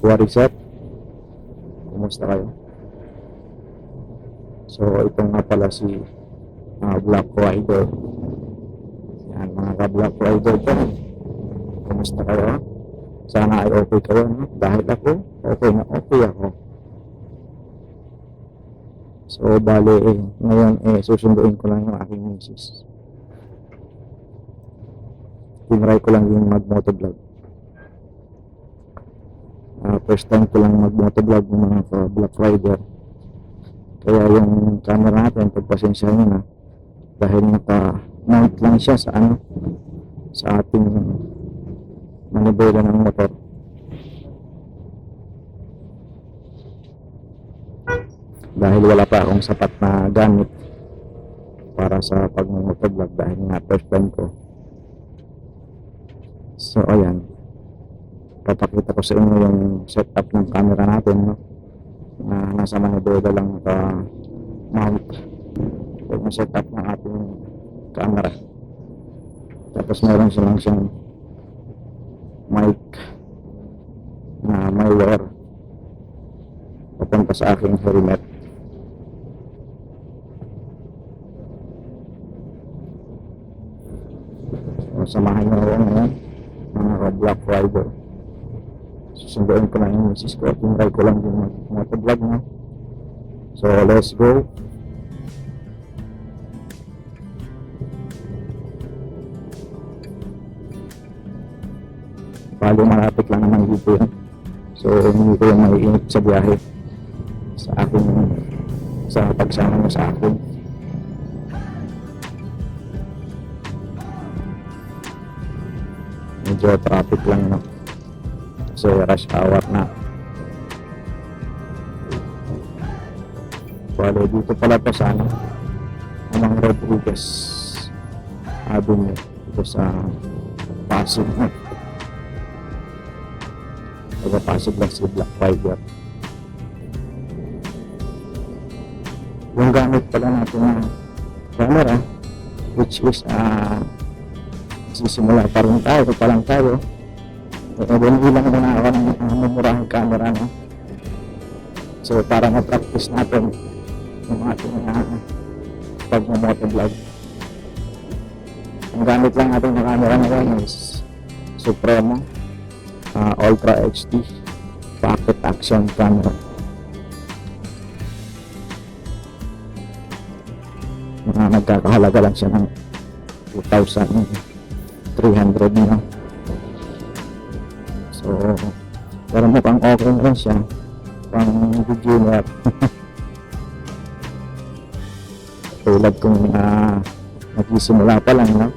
Warisat, kumusta kayo? So ito nga pala si Black Rider. Yan mga ka-Black Rider ko, kumusta kayo? Sana ay okay kayo, no? Dahil ako, okay na okay ako. So bale ngayon susunduin ko lang yung aking misis. Tinry ko lang yung mag-motovlog. First time ko lang mag-motovlog ng mga Black Rider. Kaya yung camera natin, pagpasensyahan nyo na, dahil naka-mount lang siya sa sa ating manibela ng motor. Dahil wala pa akong sapat na gamit para sa pag-motovlog, dahil nga first time ko. So ayan, papakita ko sa inyo yung setup ng camera natin, no? Na nasa manibela lang mount yung setup ng ating camera. Tapos meron siyang mic na may wire papunta sa aking helmet. So samahan nyo ako ngayon mga Black Rider. Susunduin ko na yung misis ko at tinry ko lang yung motovlog, no? So let's go. Bali malapit lang naman dito yan. So hindi ko yung maiinip sa biyahe sa pagsama mo sa akin. Medyo traffic lang, no? So rush hour na. Bale dito pala to sa Amang Rodriguez Avenue dito sa Pasig, no? Pasig lang si Black Rider. Yung gamit pala natin na camera, which is sisimula pa rin tayo, pa lang tayo. Ilang muna ako ng mamurahang camera, no? So para ma-practice natin yung ating pag-motovlog. Ang gamit lang natin na camera ngayon is Supremo Ultra HD Pocket Action Camera. Nagkakahalaga lang siya ng 2,300, no? So pero mukhang okay rin siya pang beginner. Tulad kung nagsisimula pa lang, no?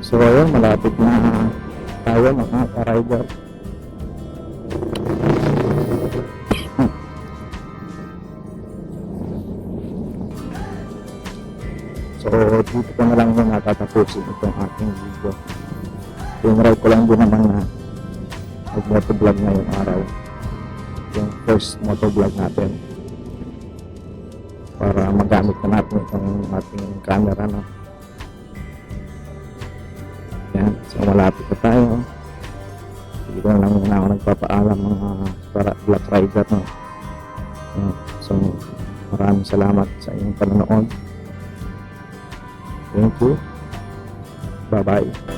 So ayun, malapit na tayo mga ka-rider. So dito ko na lang yung natatapusin itong ating video. Tinry ko lang din naman na mag-motovlog ngayong araw, yung first motovlog natin, para magamit na natin itong ating camera, no? Yan, so malapit na tayo. Hindi ko lang muna ako nagpapaalam mga Black Rider, no? Yan. So maraming salamat sa inyong panonood. Thank you. Bye bye.